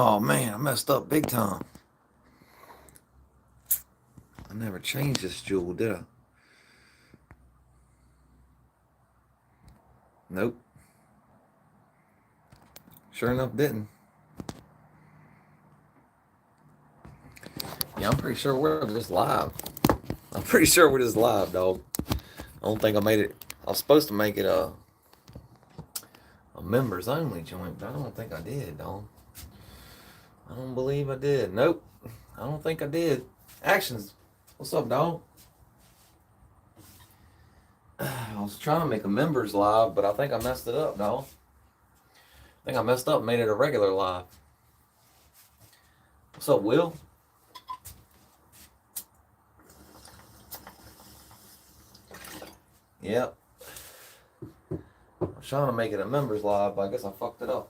Oh man, I messed up big time. I never changed this jewel, did I? Nope. Sure enough, didn't. Yeah, I'm pretty sure we're just live. I'm pretty sure we're just live, dog. I don't think I made it. I was supposed to make it a members only joint, but I don't think I did, dog. I don't believe I did. Nope. I don't think I did. Actions. What's up, dog? I was trying to make a members live, but I think I messed it up, dog. I think I messed up and made it a regular live. What's up, Will? Yep. I was trying to make it a members live, but I guess I fucked it up.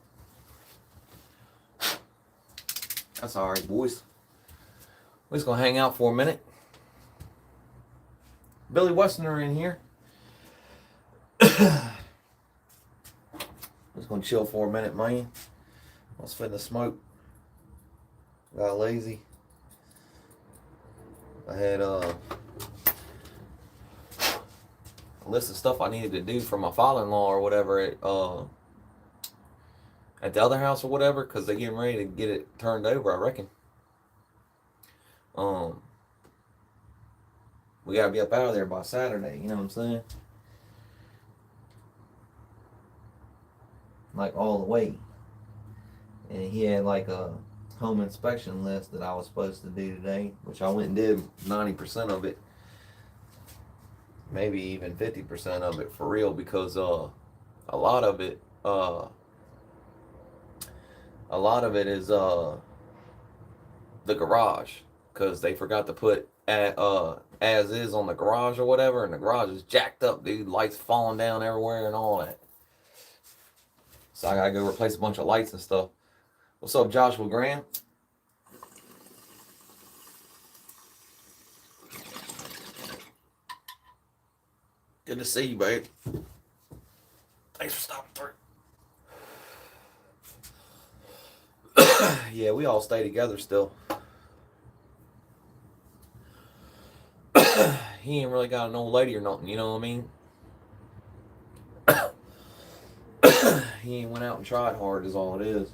That's alright, boys. We're just gonna hang out for a minute. Billy Westerner in here. Just gonna chill for a minute, man. I was finna smoke. Got lazy. I had a list of stuff I needed to do for my father-in-law or whatever at the other house or whatever, because they're getting ready to get it turned over, I reckon. We gotta be up out of there by Saturday, you know what I'm saying? Like all the way. And he had like a home inspection list that I was supposed to do today, which I went and did 90% of it. Maybe even 50% of it for real, because a lot of it is the garage, because they forgot to put as is on the garage or whatever, and the garage is jacked up, dude. Lights falling down everywhere and all that. So I gotta go replace a bunch of lights and stuff. What's up, Joshua Graham? Good to see you, babe. Thanks for stopping through. Yeah, we all stay together still. He ain't really got an old lady or nothing, you know what I mean? He ain't went out and tried hard, is all it is.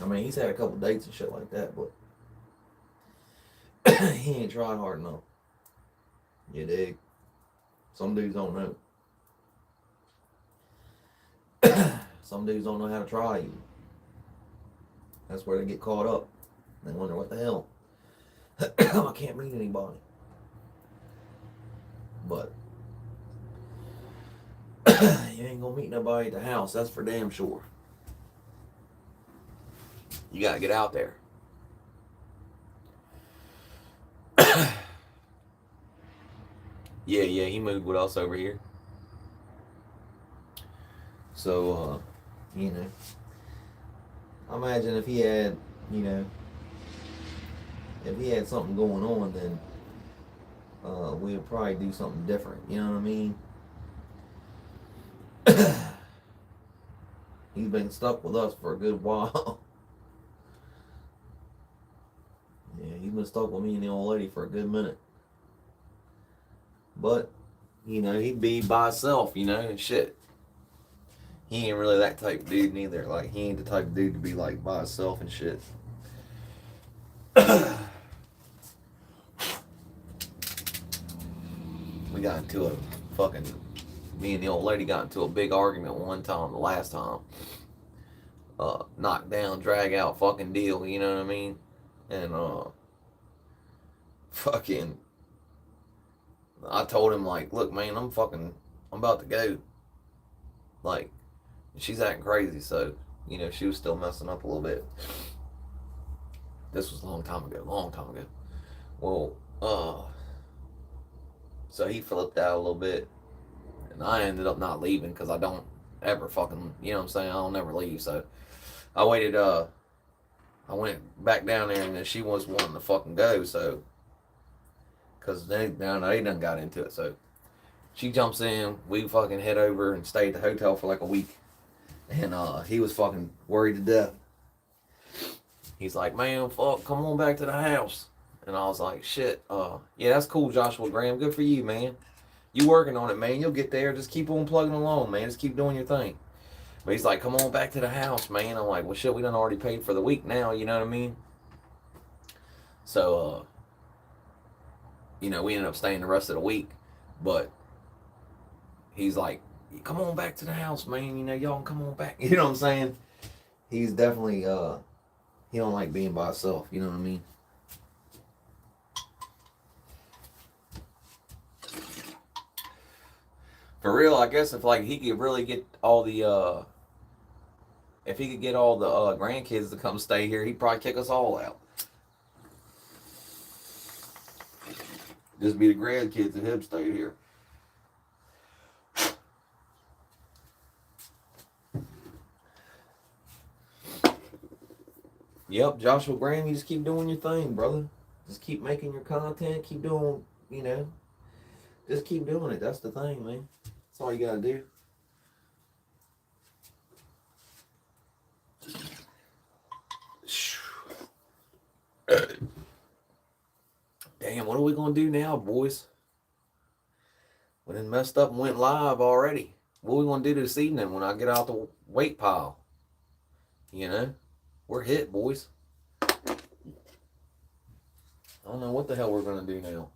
I mean, he's had a couple dates and shit like that, but he ain't tried hard enough. You dig? Some dudes don't know. Some dudes don't know how to try you. That's where they get caught up. They wonder what the hell. I can't meet anybody. But you ain't gonna meet nobody at the house, that's for damn sure. You gotta get out there. Yeah, he moved with us over here. So, you know, I imagine if he had, you know, if he had something going on, then we would probably do something different. You know what I mean? He's been stuck with us for a good while. Yeah, he's been stuck with me and the old lady for a good minute. But, you know, he'd be by himself, you know, and shit. He ain't really that type of dude neither. Like, he ain't the type of dude to be, like, by himself and shit. We got into a fucking... Me and the old lady got into a big argument one time, the last time. Knock down, drag out fucking deal, you know what I mean? And, fucking... I told him, like, look, man, I'm about to go. Like, she's acting crazy, so, you know, she was still messing up a little bit. This was a long time ago. Well, so he flipped out a little bit, and I ended up not leaving, because I don't ever fucking, you know what I'm saying, I don't ever leave, so I waited, I went back down there, and then she was wanting to fucking go, so, because they done got into it, so she jumps in, we fucking head over and stay at the hotel for like a week, And he was fucking worried to death. He's like, man, fuck, come on back to the house. And I was like, shit, yeah, that's cool, Joshua Graham. Good for you, man. You working on it, man. You'll get there. Just keep on plugging along, man. Just keep doing your thing. But he's like, come on back to the house, man. I'm like, well, shit, we done already paid for the week now. You know what I mean? So, you know, we ended up staying the rest of the week. But he's like, come on back to the house, man. You know, y'all can come on back. You know what I'm saying? He's definitely, he don't like being by himself. You know what I mean? For real, I guess if like he could really get all the if he could get all the grandkids to come stay here, he'd probably kick us all out. Just be the grandkids and him stay here. Yep, Joshua Graham, you just keep doing your thing, brother. Just keep making your content. Keep doing, you know, just keep doing it. That's the thing, man. That's all you gotta do. Damn, what are we gonna do now, boys? We done messed up and went live already. What are we gonna do this evening when I get out the weight pile? You know, we're hit, boys. I don't know what the hell we're gonna do now.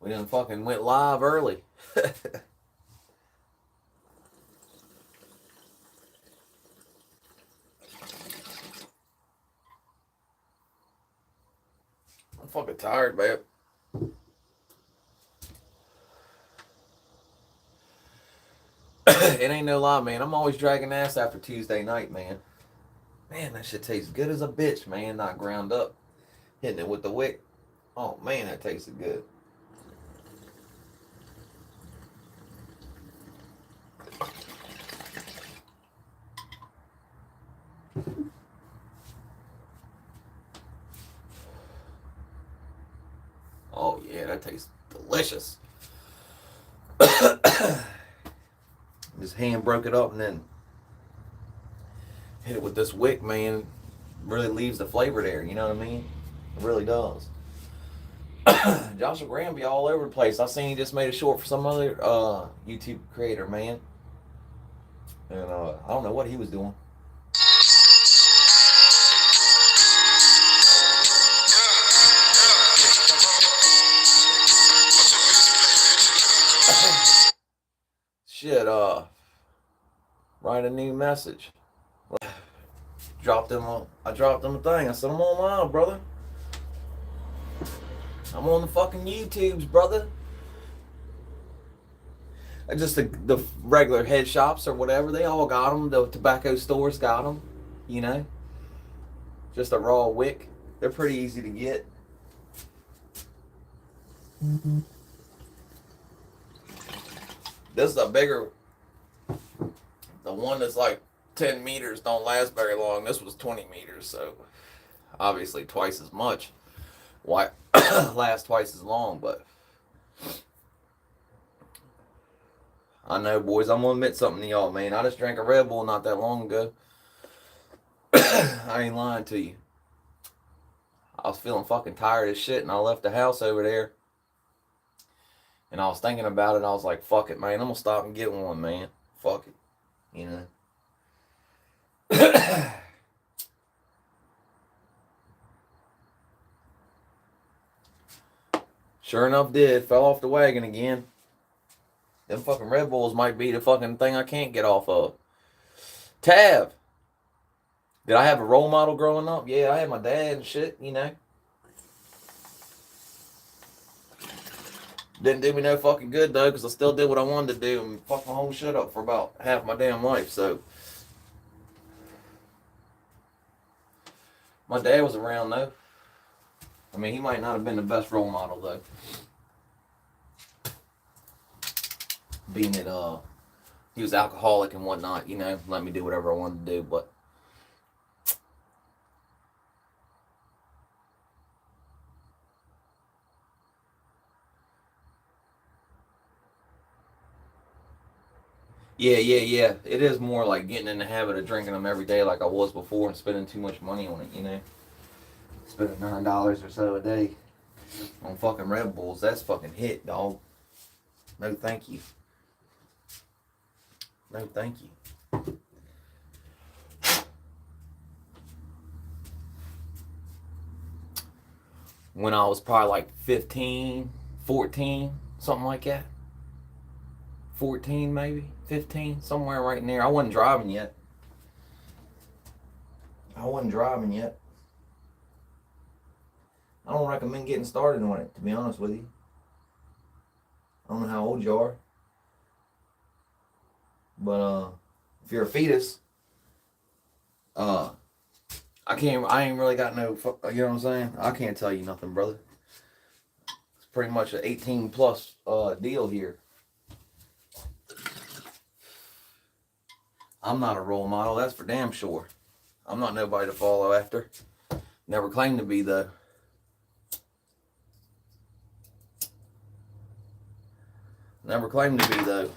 We done fucking went live early. I'm fucking tired, man. It ain't no lie, man. I'm always dragging ass after Tuesday night, man. Man, that shit tastes good as a bitch, man. Not ground up. Hitting it with the wick. Oh, man, that tasted good. Oh, yeah, that tastes delicious. Just hand broke it up and then hit it with this wick, man. Really leaves the flavor there, you know what I mean? It really does. Joshua Graham be all over the place. I seen he just made a short for some other YouTube creator, man. And I don't know what he was doing. Shit, write a new message. I dropped him a thing. I said, I'm online, brother. I'm on the fucking YouTubes, brother. Just the regular head shops or whatever, they all got them. The tobacco stores got them, you know. Just a raw wick. They're pretty easy to get. Mm-hmm. This is a bigger, the one that's like 10 meters don't last very long. This was 20 meters, so obviously twice as much. Why last twice as long, but I know, boys, I'm gonna admit something to y'all, man. I just drank a Red Bull not that long ago. I ain't lying to you. I was feeling fucking tired as shit, and I left the house over there. And I was thinking about it, and I was like, fuck it, man. I'm gonna stop and get one, man. Fuck it. You know? Sure enough, did. Fell off the wagon again. Them fucking Red Bulls might be the fucking thing I can't get off of. Tav. Did I have a role model growing up? Yeah, I had my dad and shit, you know. Didn't do me no fucking good, though, because I still did what I wanted to do and fucked my whole shit up for about half my damn life, so. My dad was around, though. I mean, he might not have been the best role model, though. Being that, he was alcoholic and whatnot, you know, let me do whatever I wanted to do, but. Yeah. It is more like getting in the habit of drinking them every day, like I was before, and spending too much money on it. Spending $9 or so a day on fucking Red Bulls. That's fucking hit, dog. No, thank you. No, thank you. When I was probably like 15, 14, something like that. 14 maybe, 15, somewhere right in there. I wasn't driving yet. I don't recommend getting started on it, to be honest with you. I don't know how old you are. But if you're a fetus, I ain't really got no, you know what I'm saying? I can't tell you nothing, brother. It's pretty much an 18 plus deal here. I'm not a role model, that's for damn sure. I'm not nobody to follow after. Never claimed to be, though. Never claimed to be, though.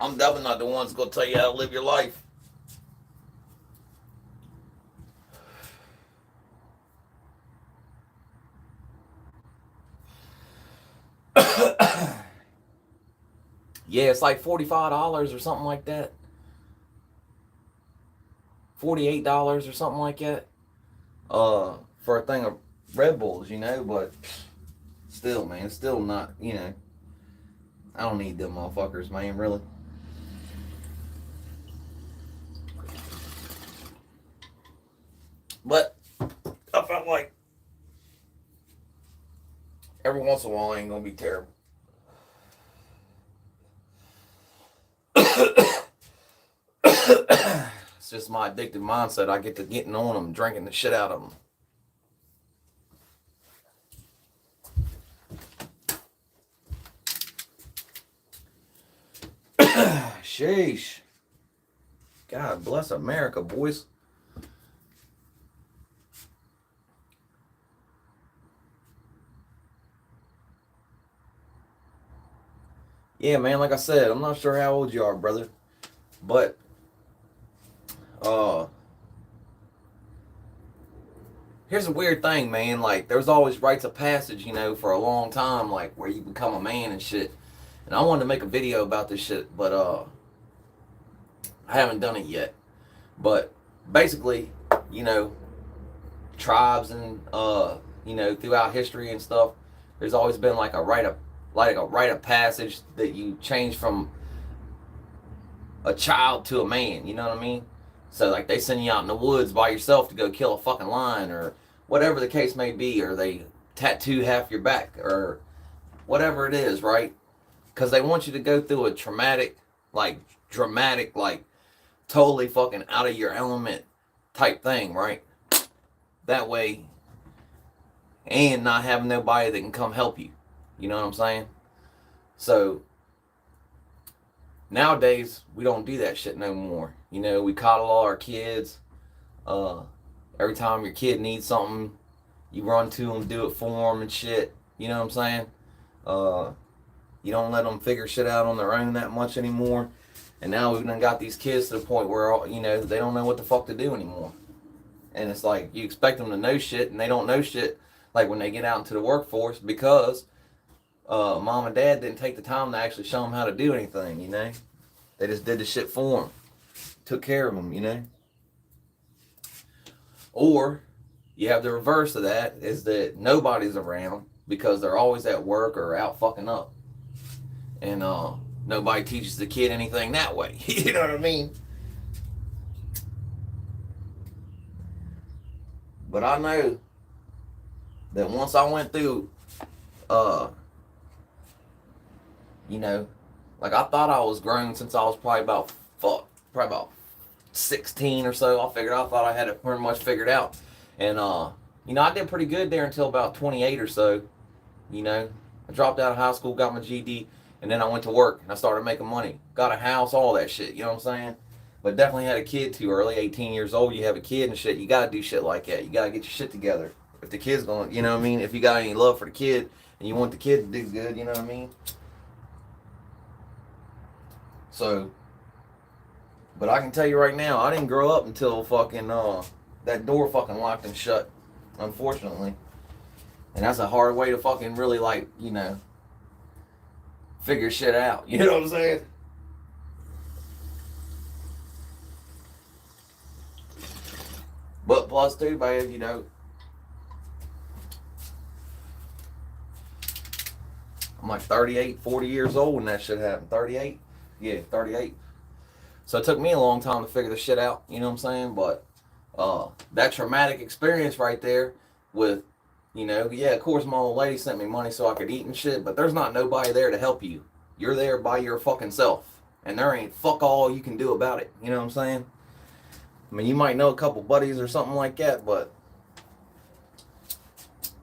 I'm definitely not the one that's going to tell you how to live your life. Yeah, it's like $45 or something like that. $48 or something like that. For a thing of Red Bulls, but still, man, it's still not, I don't need them motherfuckers, man, really. But I felt like every once in a while I ain't gonna be terrible. It's just my addictive mindset. I get to getting on them, drinking the shit out of them. Sheesh. God bless America, boys. Yeah, man, like I said, I'm not sure how old you are, brother. But here's a weird thing, man. Like, there's always rites of passage, for a long time, like where you become a man and shit. And I wanted to make a video about this shit, but I haven't done it yet. But basically, tribes and throughout history and stuff, there's always been like a rite of passage that you change from a child to a man. You know what I mean? So like they send you out in the woods by yourself to go kill a fucking lion or whatever the case may be, or they tattoo half your back or whatever it is, right? Because they want you to go through a dramatic, like totally fucking out of your element type thing, right? That way, and not having nobody that can come help you. You know what I'm saying? So nowadays we don't do that shit no more. We coddle all our kids. Every time your kid needs something, you run to them, do it for them and shit. You know what I'm saying? You don't let them figure shit out on their own that much anymore. And now we've done got these kids to the point where they don't know what the fuck to do anymore. And it's like you expect them to know shit, and they don't know shit. Like when they get out into the workforce, because mom and dad didn't take the time to actually show them how to do anything. They just did the shit for them, took care of them. Or you have the reverse of that, is that nobody's around because they're always at work or out fucking up, and nobody teaches the kid anything that way. You know what I mean? But I know that once I went through, like I thought I was grown since I was probably about 16 or so. I thought I had it pretty much figured out. And, I did pretty good there until about 28 or so. I dropped out of high school, got my GED, and then I went to work and I started making money. Got a house, all that shit, you know what I'm saying? But definitely had a kid too early, 18 years old. You have a kid and shit. You gotta do shit like that. You gotta get your shit together. If the kid's going, you know what I mean. If you got any love for the kid and you want the kid to do good, you know what I mean. So, but I can tell you right now, I didn't grow up until fucking that door fucking locked and shut. Unfortunately, and that's a hard way to fucking really like figure shit out. You know what I'm saying? But plus too, babe, I'm like 38, 40 years old when that shit happened. 38? Yeah, 38. So it took me a long time to figure this shit out, you know what I'm saying? But that traumatic experience right there with, yeah, of course my old lady sent me money so I could eat and shit, but there's not nobody there to help you. You're there by your fucking self. And there ain't fuck all you can do about it, you know what I'm saying? I mean, you might know a couple buddies or something like that, but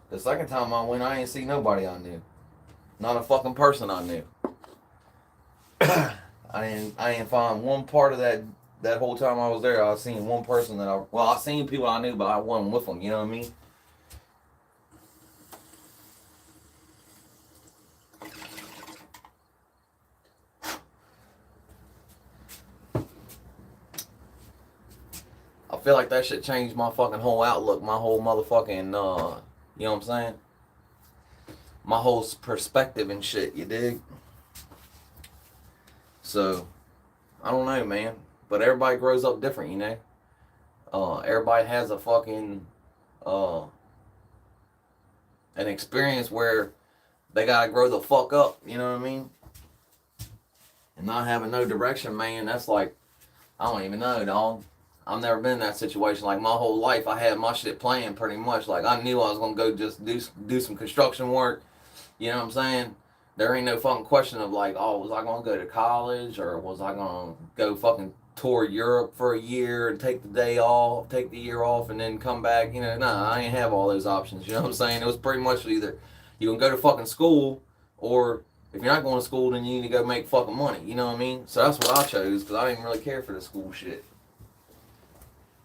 the second time I went, I ain't see nobody I knew. Not a fucking person I knew. I didn't find one part of that whole time I was there. I seen one person I seen people I knew, but I wasn't with them. You know what I mean? I feel like that shit changed my fucking whole outlook, my whole motherfucking, you know what I'm saying? My whole perspective and shit. You dig? So, I don't know, man. But everybody grows up different, you know? Everybody has a fucking, an experience where they gotta grow the fuck up, you know what I mean? And not having no direction, man, that's like, I don't even know, dog. I've never been in that situation. Like, my whole life, I had my shit planned pretty much. Like, I knew I was gonna go just do some construction work, you know what I'm saying? There ain't no fucking question of like, oh, was I gonna go to college or was I gonna go fucking tour Europe for a year and take the year off and then come back? Nah, I ain't have all those options. You know what I'm saying? It was pretty much either you can go to fucking school or if you're not going to school, then you need to go make fucking money. You know what I mean? So that's what I chose because I didn't really care for the school shit,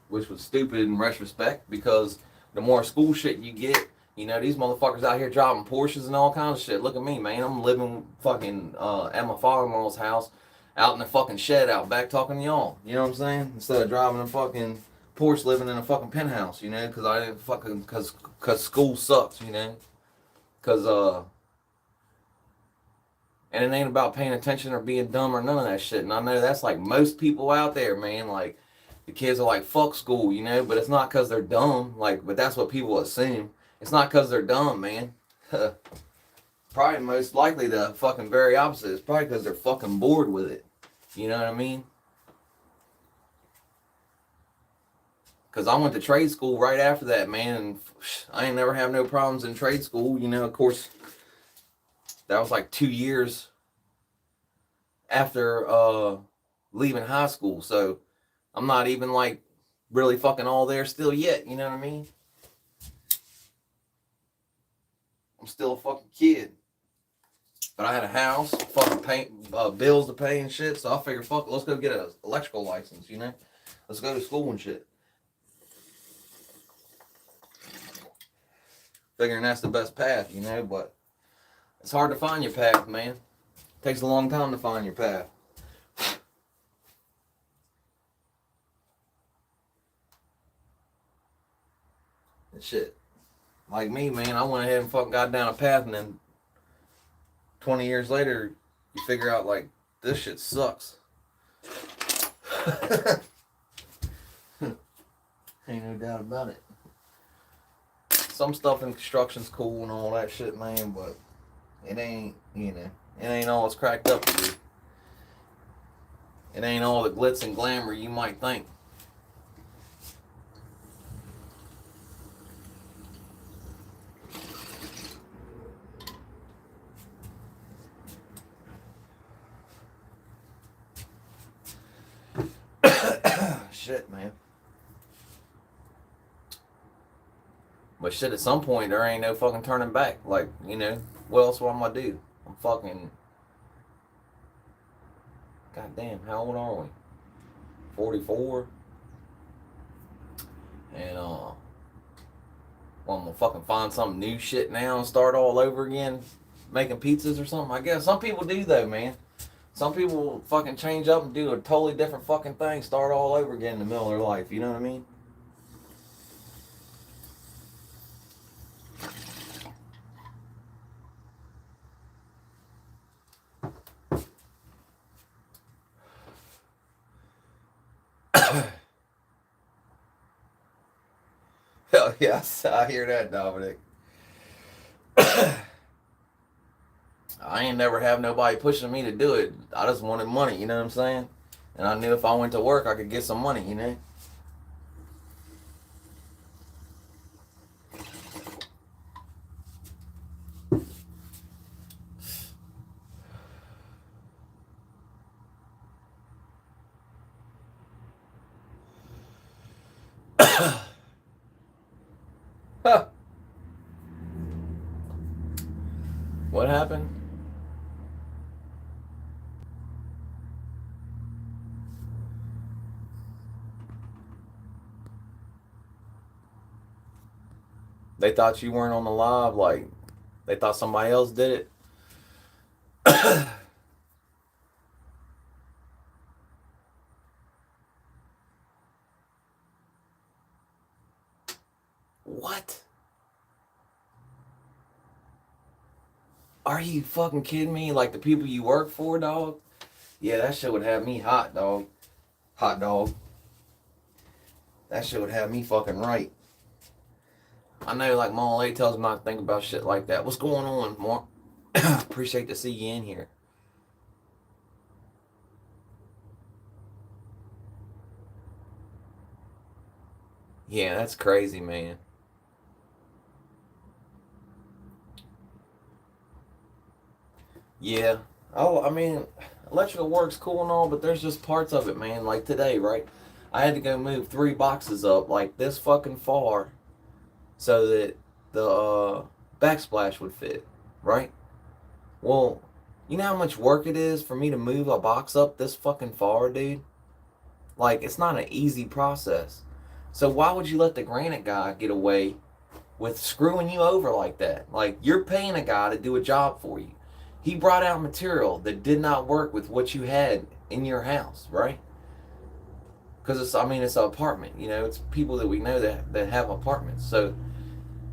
which was stupid in retrospect because the more school shit you get, these motherfuckers out here driving Porsches and all kinds of shit. Look at me, man. I'm living fucking at my father-in-law's house out in the fucking shed out back talking to y'all. You know what I'm saying? Instead of driving a fucking Porsche living in a fucking penthouse, because I didn't fucking, because school sucks, because, and it ain't about paying attention or being dumb or none of that shit. And I know that's like most people out there, man. Like, the kids are like, fuck school, but it's not because they're dumb. Like, but that's what people assume. It's not because they're dumb, man. Probably most likely the fucking very opposite. It's probably because they're fucking bored with it. You know what I mean? Because I went to trade school right after that, man, and I ain't never have no problems in trade school. Of course, that was like 2 years after leaving high school. So I'm not even like really fucking all there still yet. You know what I mean? I'm still a fucking kid. But I had a house, fucking bills to pay and shit. So I figured, fuck, let's go get an electrical license, Let's go to school and shit. Figuring that's the best path, but it's hard to find your path, man. It takes a long time to find your path. And shit. Like me, man, I went ahead and fucking got down a path and then 20 years later, you figure out, like, this shit sucks. Ain't no doubt about it. Some stuff in construction's cool and all that shit, man, but it ain't, it ain't all it's cracked up to be. It ain't all the glitz and glamour you might think. Shit, man. But shit, at some point, there ain't no fucking turning back. Like, what else am I gonna do? I'm fucking... Goddamn, how old are we? 44. And well, I'm gonna fucking find some new shit now and start all over again making pizzas or something. I guess some people do though, man. Some people fucking change up and do a totally different fucking thing, start all over again in the middle of their life. You know what I mean? Hell yes, I hear that, Dominic. I ain't never have nobody pushing me to do it. I just wanted money, you know what I'm saying? And I knew if I went to work, I could get some money, you know? Huh. What happened? They thought you weren't on the live, like, they thought somebody else did it. What? Are you fucking kidding me? Like the people you work for, dog? Yeah, that shit would have me hot, dog. Hot dog. That shit would have me fucking right. I know, like, Mom Lady tells me not to think about shit like that. What's going on, Mark? Appreciate to see you in here. Yeah, that's crazy, man. Yeah. Oh, I mean, electrical work's cool and all, but there's just parts of it, man. Like today, right? I had to go move 3 boxes up, like this fucking far, so that the backsplash would fit, right? Well, you know how much work it is for me to move a box up this fucking far, dude? Like, it's not an easy process. So why would you let the granite guy get away with screwing you over like that? Like, you're paying a guy to do a job for you. He brought out material that did not work with what you had in your house, right? Because it's, I mean, it's an apartment, you know, it's people that we know that have apartments. So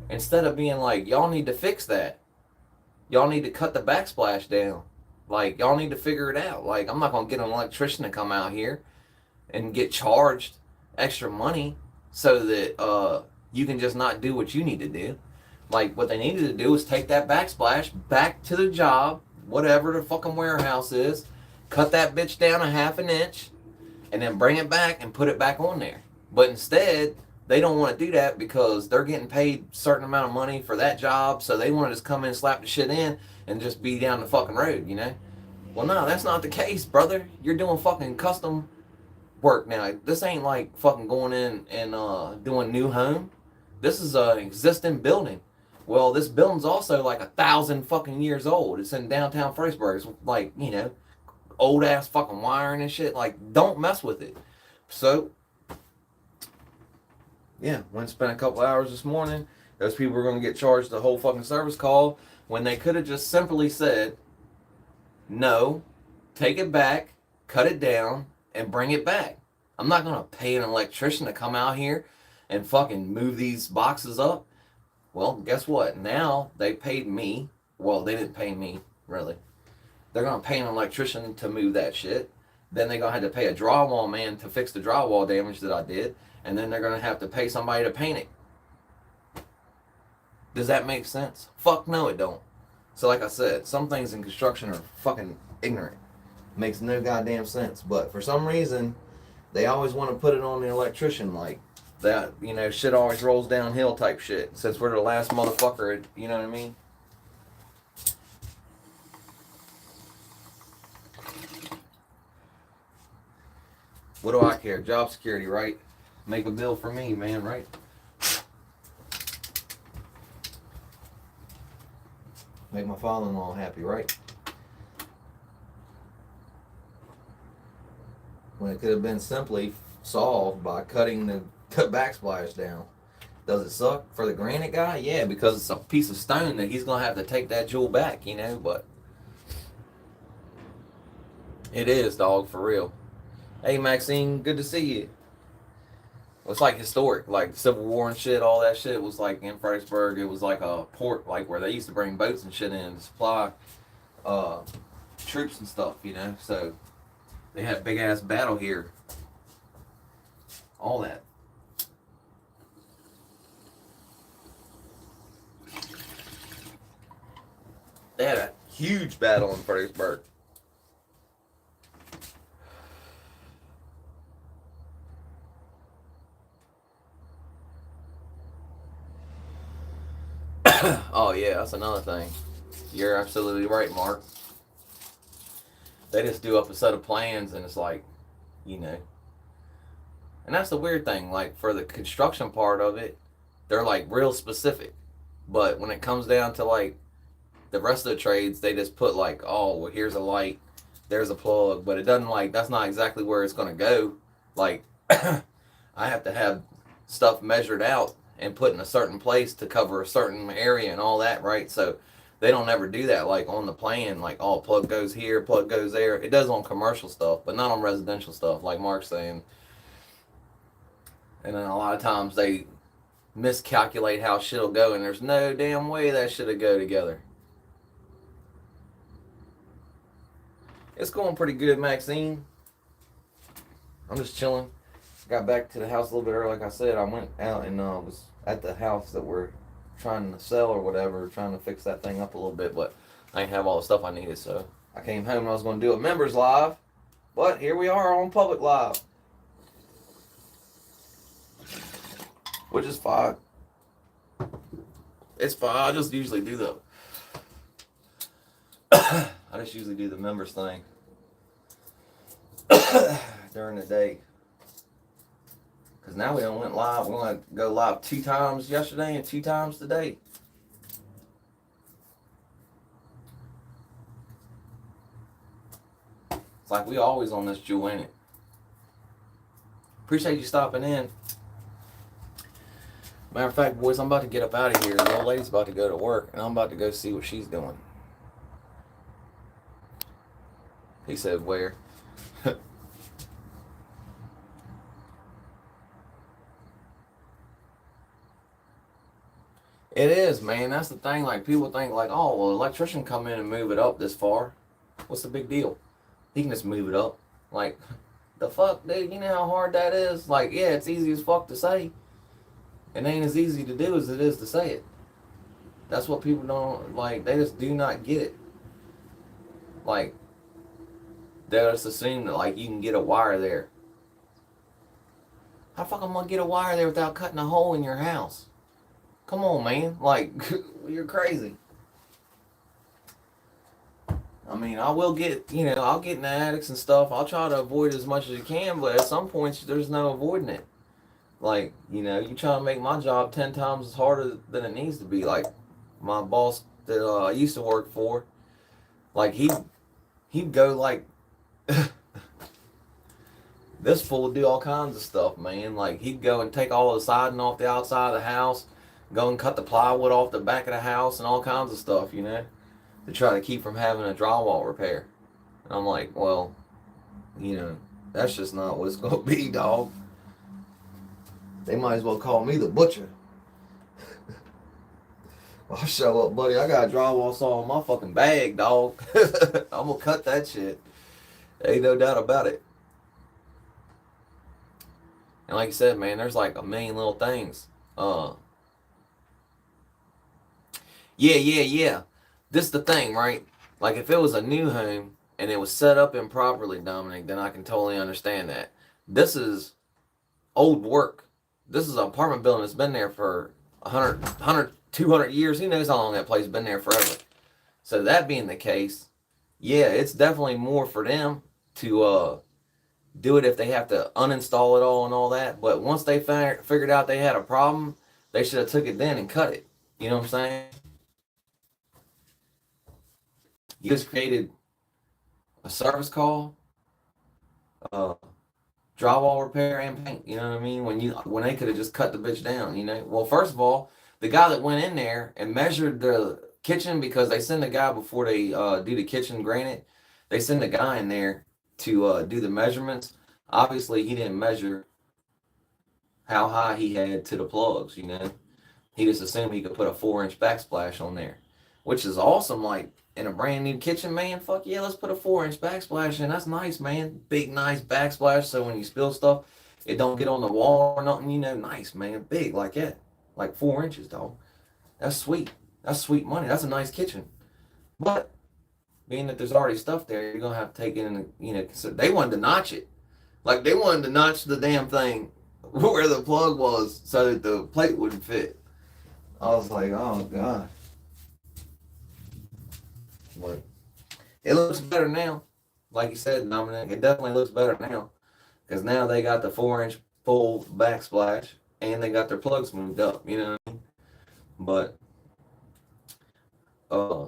instead of being like, y'all need to fix that, y'all need to cut the backsplash down. Like, y'all need to figure it out. Like, I'm not going to get an electrician to come out here and get charged extra money so that you can just not do what you need to do. Like, what they needed to do is take that backsplash back to the job, whatever the fucking warehouse is, cut that bitch down a half an inch, and then bring it back and put it back on there. But instead, they don't want to do that because they're getting paid a certain amount of money for that job, so they want to just come in, slap the shit in, and just be down the fucking road, you know? Well, no, that's not the case, brother. You're doing fucking custom work now. This ain't like fucking going in and doing new home. This is an existing building. Well, this building's also like 1,000 fucking years old. It's in downtown Fredericksburg. It's like, you know, old ass fucking wiring and shit. Like, don't mess with it. So, yeah, went and spent a couple hours this morning. Those people were going to get charged the whole fucking service call when they could have just simply said, no, take it back, cut it down, and bring it back. I'm not going to pay an electrician to come out here and fucking move these boxes up. Well, guess what? Now they paid me. Well, they didn't pay me, really. They're going to pay an electrician to move that shit. Then they're going to have to pay a drywall man to fix the drywall damage that I did. And then they're going to have to pay somebody to paint it. Does that make sense? Fuck no, it don't. So like I said, some things in construction are fucking ignorant. Makes no goddamn sense. But for some reason, they always want to put it on the electrician, like that, you know, shit always rolls downhill type shit. Since we're the last motherfucker, you know what I mean? What do I care? Job security, right? Make a bill for me, man, right? Make my father-in-law happy, right? Well, when it could have been simply solved by cutting the backsplash down. Does it suck for the granite guy? Yeah, because it's a piece of stone that he's gonna have to take that jewel back, you know. But it is, dog, for real. Hey, Maxine, good to see you. It's like historic, like Civil War and shit. All that shit was like in Fredericksburg. It was like a port, like where they used to bring boats and shit in to supply uh, troops and stuff, you know. So they had a big ass battle here. All that. They had a huge battle in Fredericksburg. Oh yeah, that's another thing. You're absolutely right, Mark. They just do up a set of plans and it's like, you know. And that's the weird thing. Like for the construction part of it, they're like real specific. But when it comes down to like the rest of the trades, they just put like, oh, well, here's a light, there's a plug, but it doesn't like that's not exactly where it's gonna go. Like I have to have stuff measured out and put in a certain place to cover a certain area and all that, right? So they don't ever do that like on the plan, like oh, plug goes here, plug goes there. It does on commercial stuff, but not on residential stuff, like Mark's saying. And then a lot of times they miscalculate how shit'll go, and there's no damn way that shit'll go together. It's going pretty good, Maxine. I'm just chilling. Got back to the house a little bit early. Like I said, I went out and was at the house that we're trying to sell or whatever, trying to fix that thing up a little bit, but I didn't have all the stuff I needed, so I came home and I was going to do a members live, but here we are on public live, which is fine. It's fine. I just usually do the members thing during the day. Because now we don't went live. We're going to go live 2 times yesterday and 2 times today. It's like we always on this jewel, ain't it? Appreciate you stopping in. Matter of fact, boys, I'm about to get up out of here. The old lady's about to go to work, and I'm about to go see what she's doing. He said, where? It is, man. That's the thing. Like, people think, like, oh, well, electrician come in and move it up this far. What's the big deal? He can just move it up. Like, the fuck, dude? You know how hard that is? Like, yeah, it's easy as fuck to say. It ain't as easy to do as it is to say it. That's what people don't, like, they just do not get it. Like, they just assume that, like, you can get a wire there. How the fuck am I gonna get a wire there without cutting a hole in your house? Come on, man. Like, you're crazy. I mean, I will get, you know, I'll get in the attics and stuff. I'll try to avoid as much as you can, but at some points, there's no avoiding it. Like, you know, you try to make my job 10 times harder than it needs to be. Like, my boss that I used to work for, like, he'd go, like, this fool would do all kinds of stuff, man. Like, he'd go and take all the siding off the outside of the house, go and cut the plywood off the back of the house and all kinds of stuff, you know, to try to keep from having a drywall repair. And I'm like, well, you know, that's just not what it's going to be, dog. They might as well call me the butcher. I'll show up, buddy. I got a drywall saw in my fucking bag, dog. I'm going to cut that shit. Ain't no doubt about it. And like you said, man, there's like a million little things. Yeah. This is the thing, right? Like, if it was a new home and it was set up improperly, Dominic, then I can totally understand that. This is old work. This is an apartment building that's been there for 100, 200 years. Who knows how long that place has been there forever. So that being the case, yeah, it's definitely more for them to do it if they have to uninstall it all and all that. But once they figured out they had a problem, they should have took it then and cut it. You know what I'm saying? You just created a service call drywall repair and paint. You know what I mean? When they could have just cut the bitch down. You know. Well, first of all, the guy that went in there and measured the kitchen, because they send a guy before they do the kitchen. Granted, they send a guy in there to do the measurements. Obviously, he didn't measure how high he had to the plugs. You know, he just assumed he could put a 4-inch backsplash on there, which is awesome. Like in a brand new kitchen, man, fuck yeah, let's put a 4-inch backsplash in. That's nice, man. Big, nice backsplash. So when you spill stuff, it don't get on the wall or nothing. You know, nice, man. Big like that, like 4 inches, dog. That's sweet. That's sweet money. That's a nice kitchen. But being that there's already stuff there, you're gonna have to take in, you know, they wanted to notch it. Like they wanted to notch the damn thing where the plug was so that the plate wouldn't fit. I was like, oh god. But it looks better now. Like you said, Dominic, it definitely looks better now. Because now they got the 4-inch full backsplash and they got their plugs moved up, you know what I mean? But uh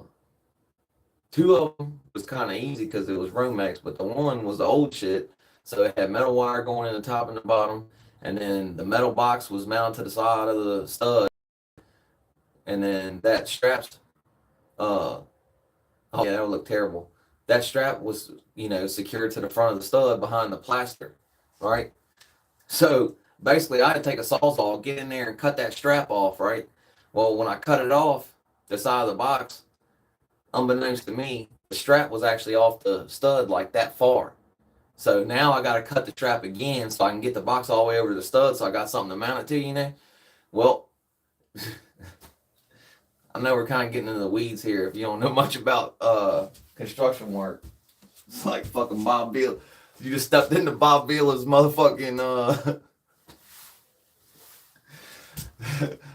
2 of them was kind of easy because it was Romex, but the one was the old shit. So it had metal wire going in the top and the bottom, and then the metal box was mounted to the side of the stud, and then that straps, oh yeah, that would look terrible. That strap was, you know, secured to the front of the stud behind the plaster, right? So basically, I had to take a sawzall, get in there, and cut that strap off, right? Well, when I cut it off, the side of the box, unbeknownst to me, the strap was actually off the stud like that far. So now I got to cut the strap again so I can get the box all the way over to the stud so I got something to mount it to, you know? Well, I know we're kind of getting into the weeds here if you don't know much about construction work. It's like fucking Bob Vila. You just stepped into Bob Vila's motherfucking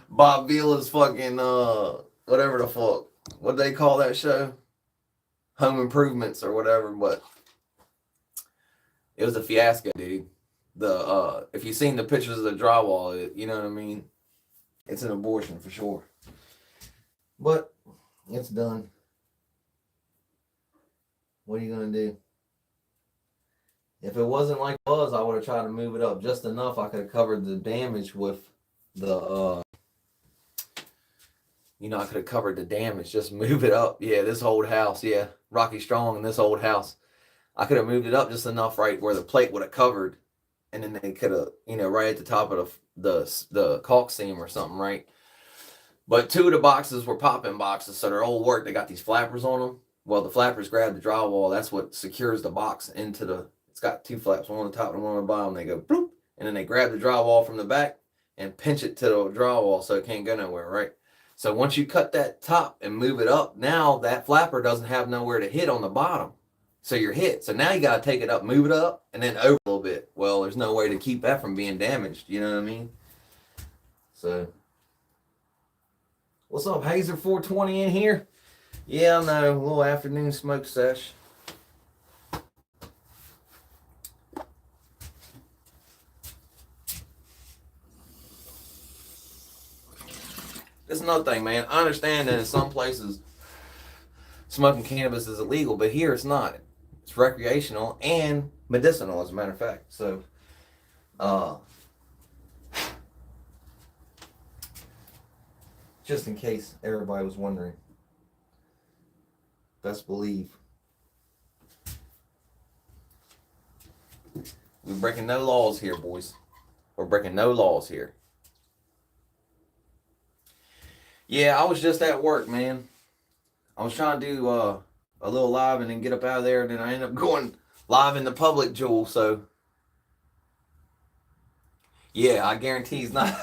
Bob Vila's fucking whatever the fuck. What do they call that show? Home Improvements or whatever, but it was a fiasco, dude. The if you've seen the pictures of the drywall, you know what I mean? It's an abortion for sure. But it's done. What are you gonna do? If it wasn't like it was, I would have tried to move it up just enough. I could have covered the damage with the you know, I could have covered the damage. Just move it up. Yeah, this old house. Yeah, Rocky Strong in this old house. I could have moved it up just enough, right, where the plate would have covered, and then they could have, you know, right at the top of the caulk seam or something, right? But 2 of the boxes were pop-in boxes, so they're old work. They got these flappers on them. Well, the flappers grab the drywall. That's what secures the box into the. It's got 2 flaps, one on the top and one on the bottom. They go bloop, and then they grab the drywall from the back and pinch it to the drywall so it can't go nowhere, right? So once you cut that top and move it up, now that flapper doesn't have nowhere to hit on the bottom. So you're hit. So now you got to take it up, move it up, and then over a little bit. Well, there's no way to keep that from being damaged. You know what I mean? So, what's up, Hazer 420 in here? Yeah, I know. A little afternoon smoke sesh. That's another thing, man. I understand that in some places smoking cannabis is illegal, but here it's not. It's recreational and medicinal, as a matter of fact. So, just in case everybody was wondering, best believe we're breaking no laws here, boys. We're breaking no laws here. Yeah, I was just at work, man. I was trying to do a little live and then get up out of there, and then I ended up going live in the public, Jewel. So, yeah, I guarantee he's not.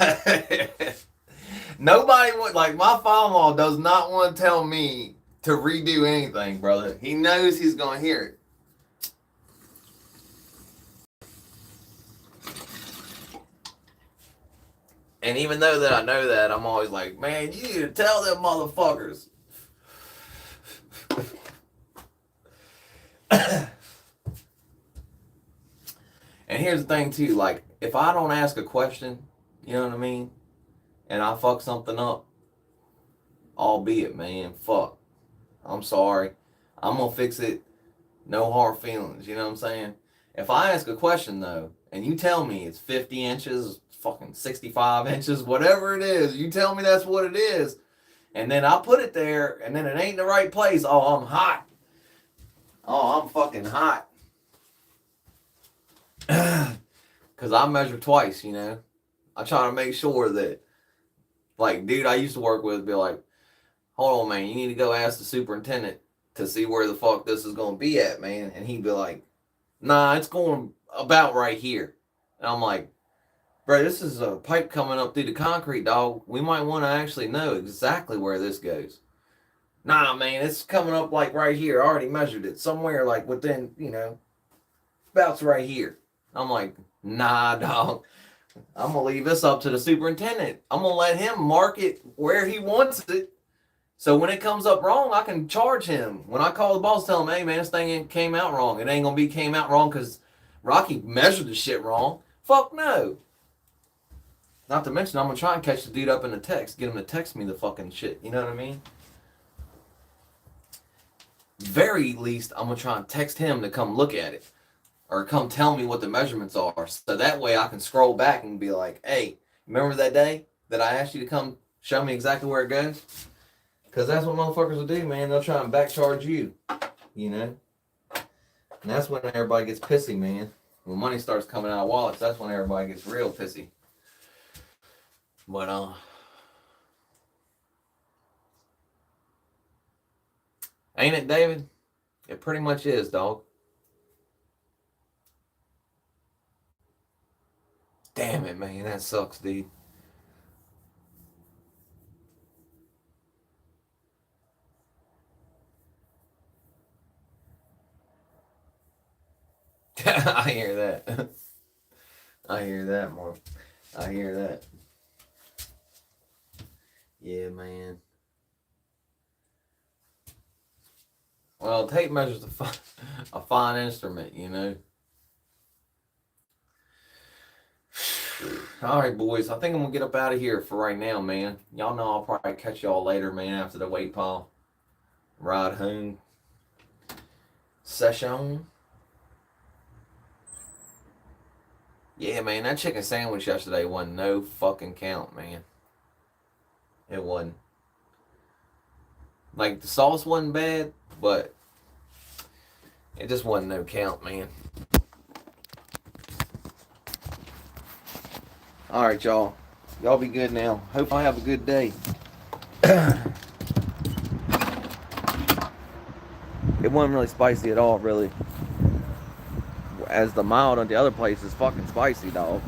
Nobody would, like, my father-in-law does not want to tell me to redo anything, brother. He knows he's going to hear it. And even though that I know that, I'm always like, man, you need to tell them motherfuckers. And here's the thing too, like, if I don't ask a question, you know what I mean, and I fuck something up, albeit, man, fuck, I'm sorry, I'm gonna fix it, no hard feelings, you know what I'm saying? If I ask a question though, and you tell me it's 50 inches, fucking 65 inches, whatever it is, you tell me that's what it is, and then I put it there, and then it ain't in the right place. Oh, I'm hot. Oh, I'm fucking hot. Because I measure twice, you know. I try to make sure that, like, dude I used to work with be like, hold on, man, you need to go ask the superintendent to see where the fuck this is going to be at, man. And he'd be like, nah, it's going about right here. And I'm like, bro, this is a pipe coming up through the concrete, dog. We might want to actually know exactly where this goes. Nah, man, it's coming up like right here. I already measured it. Somewhere like within, you know, about's right here. I'm like, nah, dog. I'm going to leave this up to the superintendent. I'm going to let him mark it where he wants it. So when it comes up wrong, I can charge him. When I call the boss, tell him, hey, man, this thing came out wrong. It ain't going to be came out wrong because Rocky measured the shit wrong. Fuck no. Not to mention, I'm going to try and catch the dude up in the text. Get him to text me the fucking shit. You know what I mean? Very least, I'm going to try and text him to come look at it. Or come tell me what the measurements are. So that way I can scroll back and be like, hey, remember that day that I asked you to come show me exactly where it goes? Because that's what motherfuckers will do, man. They'll try and back charge you. You know? And that's when everybody gets pissy, man. When money starts coming out of wallets, that's when everybody gets real pissy. But, ain't it, David? It pretty much is, dog. Damn it, man. That sucks, dude. I hear that. I hear that, more. I hear that. Yeah, man. Well, tape measure's a fine instrument, you know. All right, boys. I think I'm gonna get up out of here for right now, man. Y'all know I'll probably catch y'all later, man, after the weight pile ride home session. Yeah, man, that chicken sandwich yesterday wasn't no fucking count, man. It wasn't. Like, the sauce wasn't bad, but it just wasn't no count, man. Alright, y'all. Y'all be good now. Hope I have a good day. It wasn't really spicy at all, really. As the mild on the other place is fucking spicy, dog.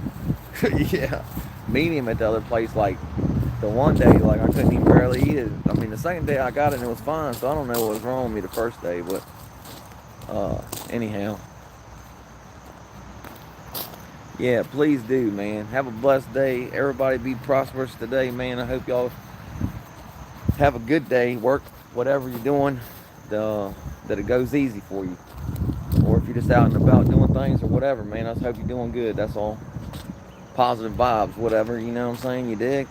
Yeah. Medium at the other place, like, the one day, like, I couldn't even barely eat it. I mean, the second day I got it and it was fine, so I don't know what was wrong with me the first day, but, anyhow. Yeah, please do, man. Have a blessed day. Everybody be prosperous today, man. I hope y'all have a good day. Work whatever you're doing, that it goes easy for you. Or if you're just out and about doing things or whatever, man, I just hope you're doing good. That's all. Positive vibes, whatever, you know what I'm saying? You dig?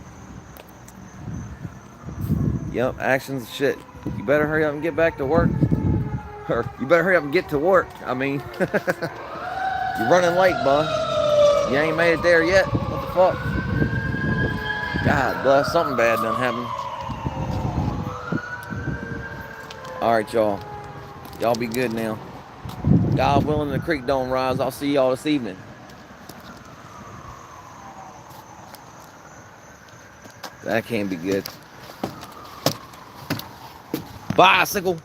Yep, actions, shit. You better hurry up and get back to work. Or you better hurry up and get to work. I mean, you're running late, bud. You ain't made it there yet? What the fuck? God bless, something bad done happened. Alright, y'all. Y'all be good now. God willing, the creek don't rise. I'll see y'all this evening. That can't be good. Bicycle.